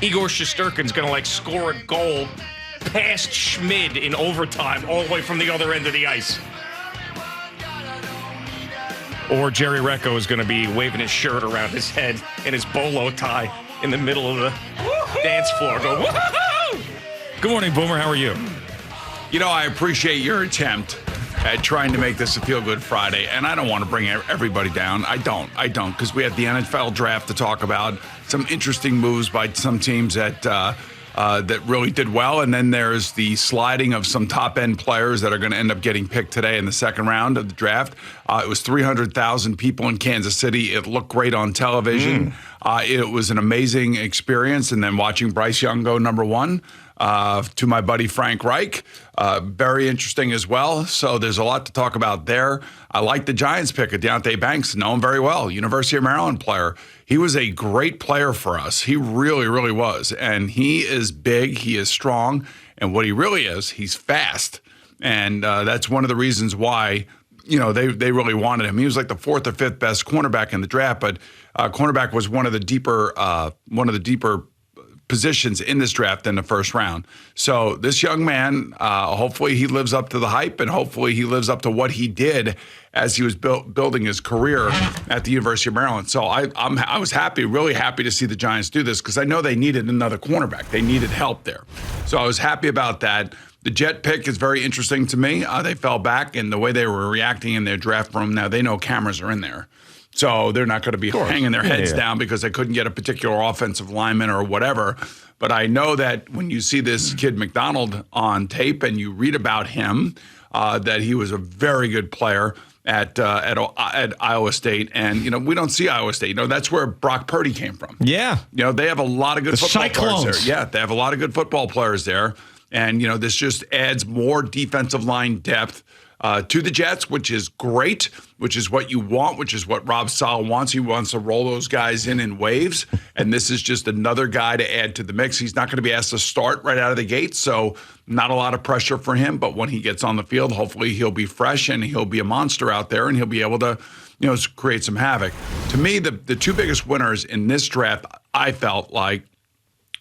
Igor Shesterkin's going to, score a goal past Schmid in overtime all the way from the other end of the ice. Or Jerry Recco is going to be waving his shirt around his head in his bolo tie in the middle of the dance floor. Go, woohoo! Good morning, Boomer. How are you? I appreciate your attempt at trying to make this a feel-good Friday, and I don't want to bring everybody down. I don't, because we have the NFL draft to talk about, some interesting moves by some teams that really did well, and then there's the sliding of some top-end players that are going to end up getting picked today in the second round of the draft. It was 300,000 people in Kansas City. It looked great on television. It was an amazing experience, and then watching Bryce Young go number one to my buddy Frank Reich, very interesting as well. So there's a lot to talk about there. I like the Giants pick of Deontay Banks, know him very well, University of Maryland player. He was a great player for us. He really, really was. And he is big. He is strong. And what he really is, he's fast. And that's one of the reasons why, they really wanted him. He was like the fourth or fifth best cornerback in the draft, but cornerback was one of the deeper positions in this draft in the first round. So this young man, hopefully he lives up to the hype, and hopefully he lives up to what he did as he was building his career at the University of Maryland. So I was really happy to see the Giants do this, because I know they needed another cornerback. They needed help there. So I was happy about that. The Jet pick is very interesting to me. They fell back, and the way they were reacting in their draft room, now they know cameras are in there. So they're not going to be hanging their heads down because they couldn't get a particular offensive lineman or whatever. But I know that when you see this kid McDonald on tape and you read about him, that he was a very good player at Iowa State. And, we don't see Iowa State. That's where Brock Purdy came from. Yeah. They have a lot of good football Cyclones players there. Yeah, they have a lot of good football players there. And, this just adds more defensive line depth to the Jets, which is great, which is what you want, which is what Rob Sala wants. He wants to roll those guys in waves, and this is just another guy to add to the mix. He's not going to be asked to start right out of the gate, so not a lot of pressure for him, but when he gets on the field, hopefully he'll be fresh and he'll be a monster out there, and he'll be able to create some havoc. To me, the two biggest winners in this draft, I felt like,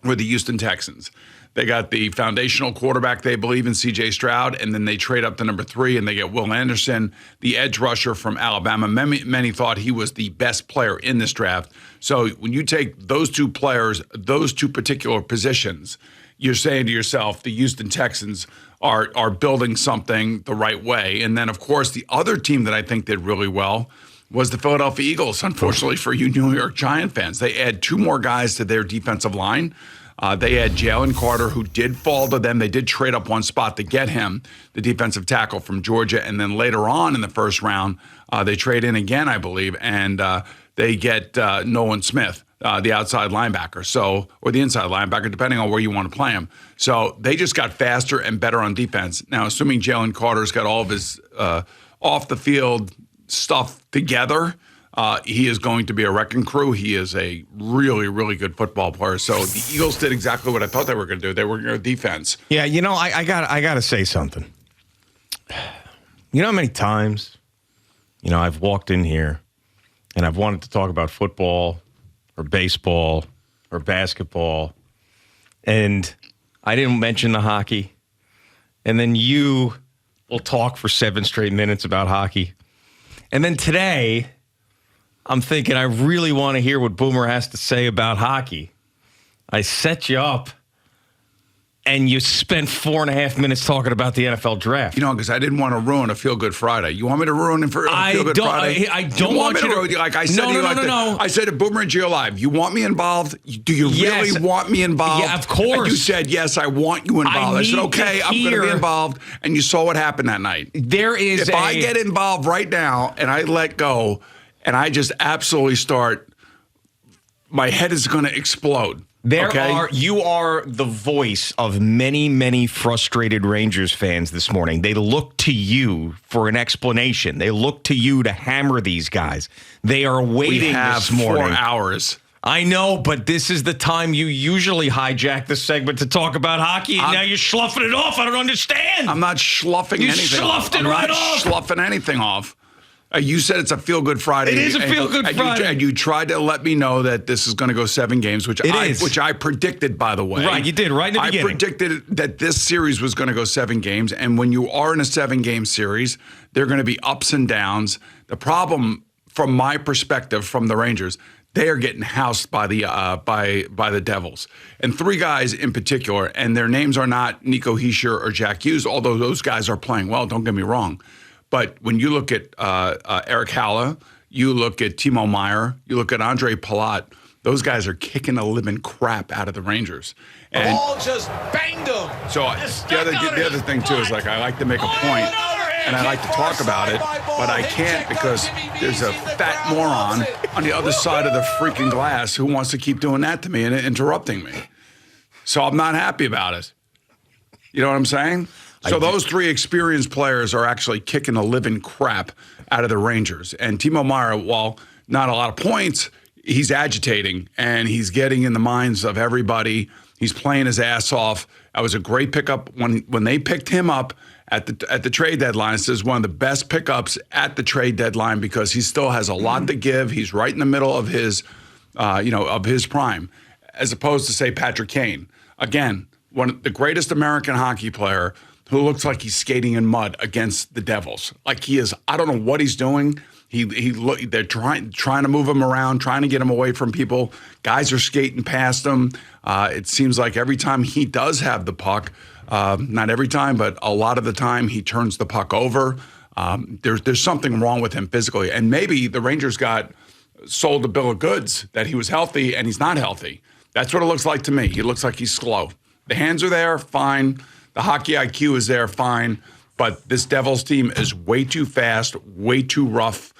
were the Houston Texans. They got the foundational quarterback they believe in, C.J. Stroud, and then they trade up to number 3, and they get Will Anderson, the edge rusher from Alabama. Many thought he was the best player in this draft. So when you take those two players, those two particular positions, you're saying to yourself, the Houston Texans are building something the right way. And then, of course, the other team that I think did really well was the Philadelphia Eagles, unfortunately for you New York Giant fans. They add 2 more guys to their defensive line. They had Jalen Carter, who did fall to them. They did trade up one spot to get him, the defensive tackle from Georgia. And then later on in the first round, they trade in again, I believe, and they get Nolan Smith, the outside linebacker, or the inside linebacker, depending on where you want to play him. So they just got faster and better on defense. Now, assuming Jalen Carter's got all of his off-the-field stuff together, he is going to be a wrecking crew. He is a really, really good football player. So the Eagles did exactly what I thought they were going to do. They were going to defense. Yeah, I got to say something. You know how many times, I've walked in here and I've wanted to talk about football or baseball or basketball, and I didn't mention the hockey, and then you will talk for 7 straight minutes about hockey. And then today, I'm thinking I really want to hear what Boomer has to say about hockey. I set you up, and you spent 4.5 minutes talking about the NFL draft. Because I didn't want to ruin a feel-good Friday. You want me to ruin it for a feel-good Friday? I don't want you to ruin like I said. No. I said to Boomer and Gio Live, you want me involved? Do you really want me involved? Yeah, of course. And you said, yes, I want you involved. I said, okay, I'm going to be involved. And you saw what happened that night. If I get involved right now and I let go and I just absolutely start, my head is going to explode. You are the voice of many, many frustrated Rangers fans this morning. They look to you for an explanation. They look to you to hammer these guys. They are waiting this morning. 4 hours. I know, but this is the time you usually hijack the segment to talk about hockey, and now you're sloughing it off. I don't understand. I'm not sloughing anything off. You sloughed it right off. I'm not sloughing anything off. You said it's a feel-good Friday. It is a feel-good Friday. And you tried to let me know that this is going to go 7 games, which I predicted, by the way. Right, you did, right in the beginning. I predicted that this series was going to go 7 games, and when you are in a 7-game series, there are going to be ups and downs. The problem, from my perspective, from the Rangers, they are getting housed by the Devils. And 3 guys in particular, and their names are not Nico Hischier or Jack Hughes, although those guys are playing well, don't get me wrong. But when you look at Eric Haula, you look at Timo Meier, you look at Andre Palat, those guys are kicking the living crap out of the Rangers. And all just banged them. So the other thing, too, is like I like to make a point, and I like to talk about it, but I can't because there's a fat moron on the other side of the freaking glass who wants to keep doing that to me and interrupting me. So I'm not happy about it. You know what I'm saying? So those 3 experienced players are actually kicking the living crap out of the Rangers. And Timo Meier, while not a lot of points, he's agitating and he's getting in the minds of everybody. He's playing his ass off. That was a great pickup when they picked him up at the trade deadline. This is one of the best pickups at the trade deadline because he still has a lot to give. He's right in the middle of his, of his prime, as opposed to say Patrick Kane. Again, one of the greatest American hockey player who looks like he's skating in mud against the Devils. Like he is, I don't know what he's doing. They're trying to move him around, trying to get him away from people. Guys are skating past him. It seems like every time he does have the puck, not every time, but a lot of the time, he turns the puck over. There's something wrong with him physically. And maybe the Rangers got sold a bill of goods that he was healthy and he's not healthy. That's what it looks like to me. He looks like he's slow. The hands are there, fine. The hockey IQ is there, fine. But this Devils team is way too fast, way too rough,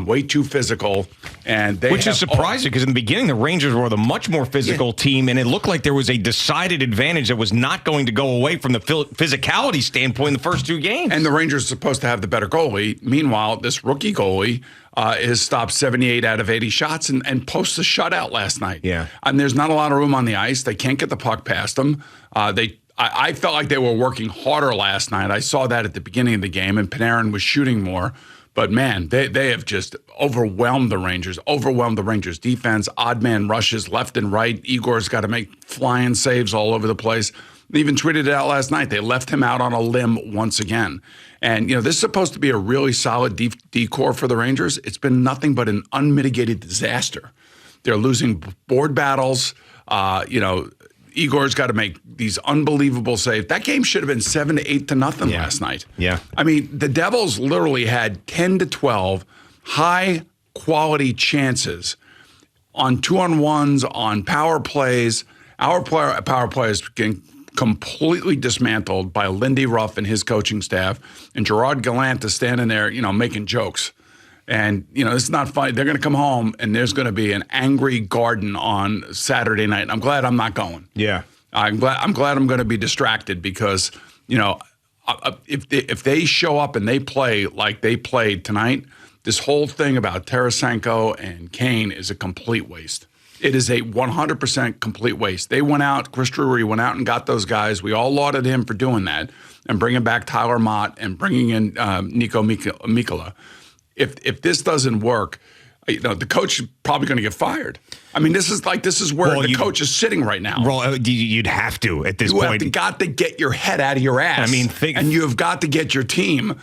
way too physical. Which is surprising because in the beginning, the Rangers were the much more physical team, and it looked like there was a decided advantage that was not going to go away from the physicality standpoint in the first 2 games. And the Rangers are supposed to have the better goalie. Meanwhile, this rookie goalie has stopped 78 out of 80 shots and posts a shutout last night. Yeah. And there's not a lot of room on the ice. They can't get the puck past them. I felt like they were working harder last night. I saw that at the beginning of the game, and Panarin was shooting more. But, man, they have just overwhelmed the Rangers defense, odd man rushes left and right. Igor's got to make flying saves all over the place. They even tweeted it out last night. They left him out on a limb once again. And, this is supposed to be a really solid D-core for the Rangers. It's been nothing but an unmitigated disaster. They're losing board battles, Igor's got to make these unbelievable saves. That game should have been 7-8-0 last night. Yeah. I mean, the Devils literally had 10 to 12 high-quality chances on 2-on-1s, on power plays. Our power play is getting completely dismantled by Lindy Ruff and his coaching staff, and Gerard Gallant is standing there, making jokes. And, it's not funny. They're going to come home, and there's going to be an angry garden on Saturday night. I'm glad I'm not going. Yeah. I'm glad I'm going to be distracted because, if they show up and they play like they played tonight, this whole thing about Tarasenko and Kane is a complete waste. It is a 100% complete waste. They went out, Chris Drury went out and got those guys. We all lauded him for doing that and bringing back Tyler Mott and bringing in Nico Mikkola. If this doesn't work, the coach is probably going to get fired. I mean, this is where the coach is sitting right now. Well, you'd have to at this point. You have got to get your head out of your ass. I mean, and you have got to get your team,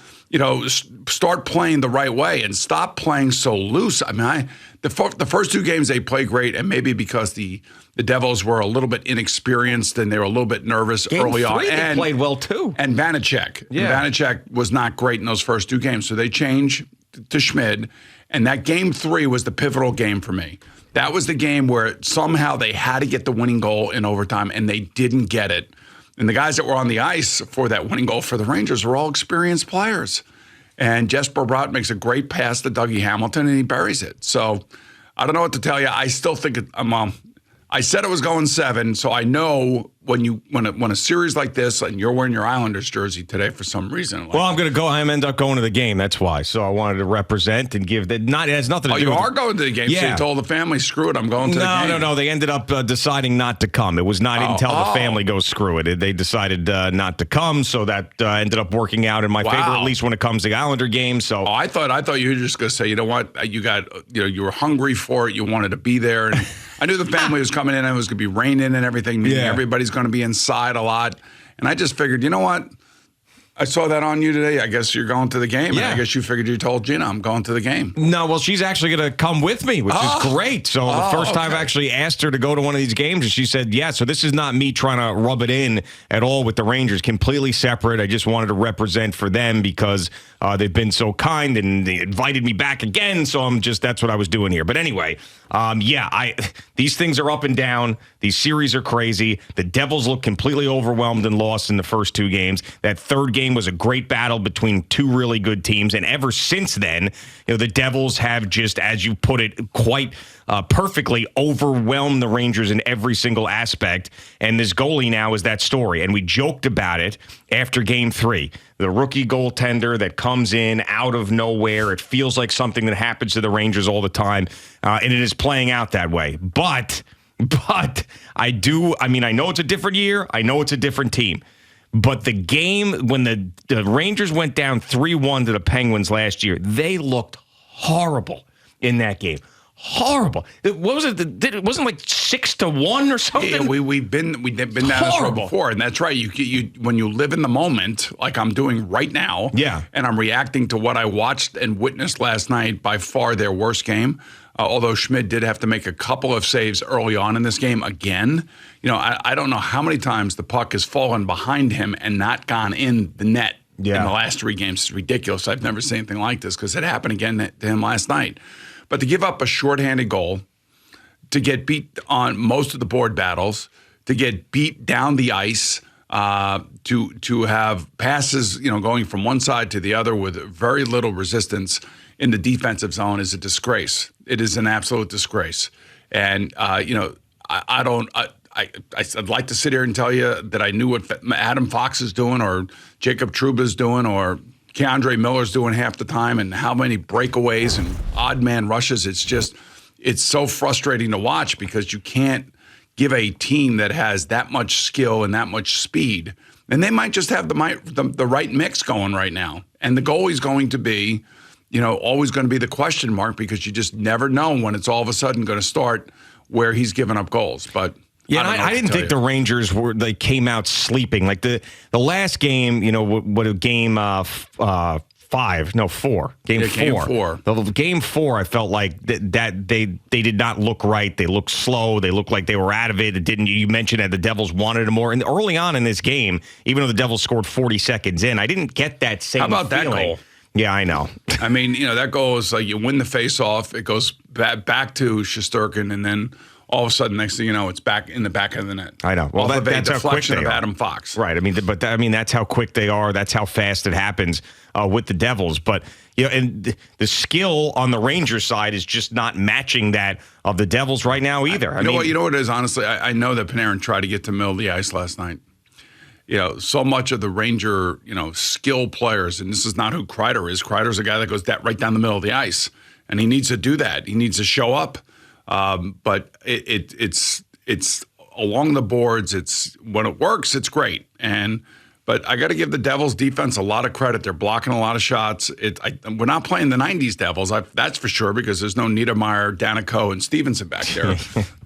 start playing the right way and stop playing so loose. I mean, the first 2 games they played great, and maybe because the Devils were a little bit inexperienced and they were a little bit nervous early on. And they played well too. And Vanacek. Yeah. Vanacek was not great in those first 2 games, so they changed to Schmid, and that game 3 was the pivotal game for me. That was the game where somehow they had to get the winning goal in overtime, and they didn't get it. And the guys that were on the ice for that winning goal for the Rangers were all experienced players. And Jesper Bratt makes a great pass to Dougie Hamilton, and he buries it. So I don't know what to tell you. I still think I said it was going 7, so I know when a series like this, and you're wearing your Islanders jersey today for some reason. Well, I'm going to go. I end up going to the game. That's why. So I wanted to represent and give that. It has nothing to do. You with are going to the game. Yeah. So you told the family, screw it, I'm going to the game. No. They ended up deciding not to come. It was not. I didn't tell the family go screw it. They decided not to come. So that ended up working out in my favor, at least when it comes to Islander games. So I thought you were just going to say, you know what, you were hungry for it. You wanted to be there, and I knew the family was coming in and it was going to be raining and everything, meaning everybody's going to be inside a lot. And I just figured, you know what? I saw that on you today. I guess you're going to the game. Yeah. And I guess you figured you told Gina, I'm going to the game. No, well, she's actually going to come with me, which is great. So the first time I actually asked her to go to one of these games, and she said, yeah. So this is not me trying to rub it in at all with the Rangers. Completely separate. I just wanted to represent for them because they've been so kind and they invited me back again. So that's what I was doing here. But anyway, these things are up and down. These series are crazy. The Devils look completely overwhelmed and lost in the first two games. That third game was a great battle between two really good teams. And ever since then, the Devils have just, as you put it, quite perfectly overwhelmed the Rangers in every single aspect. And this goalie now is that story. And we joked about it after game 3. The rookie goaltender that comes in out of nowhere. It feels like something that happens to the Rangers all the time. And it is playing out that way. But I know it's a different year. I know it's a different team. But the game, when the Rangers went down 3-1 to the Penguins last year, they looked horrible in that game. Horrible. What was it? It wasn't like 6-1 or something. Yeah, we've been down this road before, and that's right. You when you live in the moment, like I'm doing right now, and I'm reacting to what I watched and witnessed last night, by far their worst game. Although Schmidt did have to make a couple of saves early on in this game again. I don't know how many times the puck has fallen behind him and not gone in the net in the last 3 games. It's ridiculous. I've never seen anything like this because it happened again to him last night. But to give up a shorthanded goal, to get beat on most of the board battles, to get beat down the ice, to have passes, going from one side to the other with very little resistance in the defensive zone is a disgrace. It is an absolute disgrace. And, I'd like to sit here and tell you that I knew what Adam Fox is doing or Jacob Trouba's doing or Keandre Miller's doing half the time and how many breakaways and odd man rushes. It's so frustrating to watch because you can't give a team that has that much skill and that much speed. And they might just have the right mix going right now. And the goalie's going to be, always going to be the question mark because you just never know when it's all of a sudden going to start where he's giving up goals. But I didn't think the Rangers came out sleeping. Like the last game, what game 4. Game 4. The game 4, I felt like that they did not look right. They looked slow. They looked like they were out of it. It didn't. You mentioned that the Devils wanted it more. And early on in this game, even though the Devils scored 40 seconds in, I didn't get that same feeling. How about that goal? Yeah, I know. I mean, that goal is like you win the face-off. It goes back to Shesterkin, and then all of a sudden, next thing you know, it's back in the back of the net. I know. Well, that's how quick they are. Adam Fox. Right. That's how quick they are. That's how fast it happens with the Devils. But and the skill on the Rangers side is just not matching that of the Devils right now either. You know what it is. Honestly, I know that Panarin tried to get to middle of the ice last night. So much of the Ranger, skill players, and this is not who Kreider is. Kreider's a guy that goes right down the middle of the ice, and he needs to do that. He needs to show up. But it's along the boards. It's when it works, it's great. But I got to give the Devils defense a lot of credit. They're blocking a lot of shots. We're not playing the '90s Devils, that's for sure, because there's no Niedermeyer, Danico, and Stevenson back there.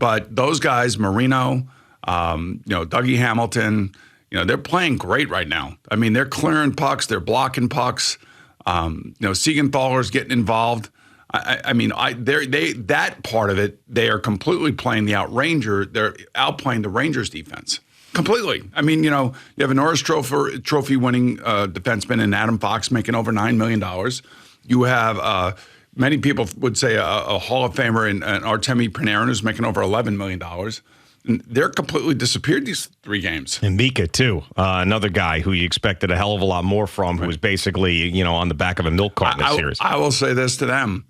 But those guys, Marino, Dougie Hamilton. They're playing great right now. I mean, they're clearing pucks. They're blocking pucks. Siegenthaler's getting involved. That part of it, they are completely playing the Outranger. They're outplaying the Rangers defense completely. I mean, you have a Norris Trophy winning defenseman in Adam Fox making over $9 million. You have many people would say a Hall of Famer in Artemi Panarin who's making over $11 million. And they're completely disappeared these 3 games. And Mika, too, another guy who you expected a hell of a lot more from, who was basically, on the back of a milk carton this series. I will say this to them.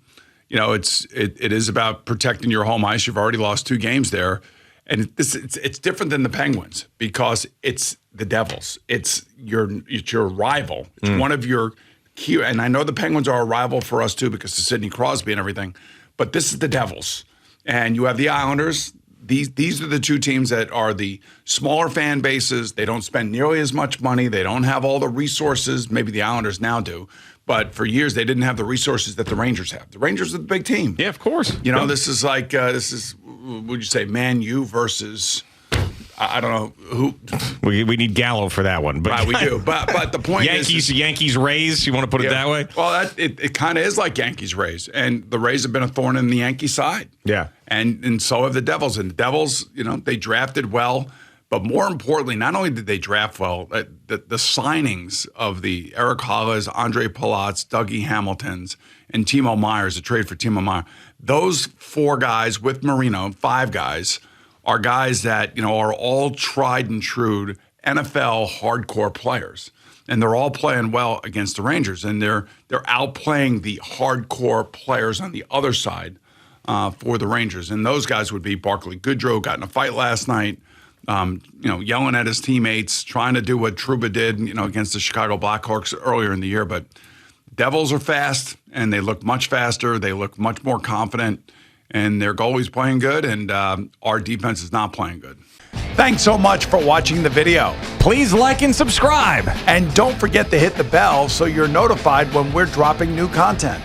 It is about protecting your home ice. You've already lost 2 games there. and it's different than the Penguins because it's the Devils. It's your rival. It's one of your key. And I know the Penguins are a rival for us too because of Sidney Crosby and everything. But this is the Devils, and you have the Islanders. These are the two teams that are the smaller fan bases. They don't spend nearly as much money. They don't have all the resources. Maybe the Islanders now do. But for years, they didn't have the resources that the Rangers have. The Rangers are the big team. Yeah, of course. This is like, would you say, Man U versus, I don't know who. We need Gallo for that one. But right, we do. But the point is. Yankees Rays, you want to put it that way? Well, it kind of is like Yankees Rays. And the Rays have been a thorn in the Yankee side. Yeah. And so have the Devils. And the Devils, they drafted well. But more importantly, not only did they draft well, the signings of the Eric Hollis, Andre Palatz, Dougie Hamiltons, and Timo Myers, a trade for Timo Meyer, those 4 guys with Marino, 5 guys, are guys that, are all tried and true NFL hardcore players. And they're all playing well against the Rangers. And they're outplaying the hardcore players on the other side for the Rangers. And those guys would be Barclay Goodrow, got in a fight last night. Yelling at his teammates, trying to do what Trouba did, against the Chicago Blackhawks earlier in the year. But Devils are fast, and they look much faster. They look much more confident, and their goalie's playing good, and our defense is not playing good. Thanks so much for watching the video. Please like and subscribe. And don't forget to hit the bell so you're notified when we're dropping new content.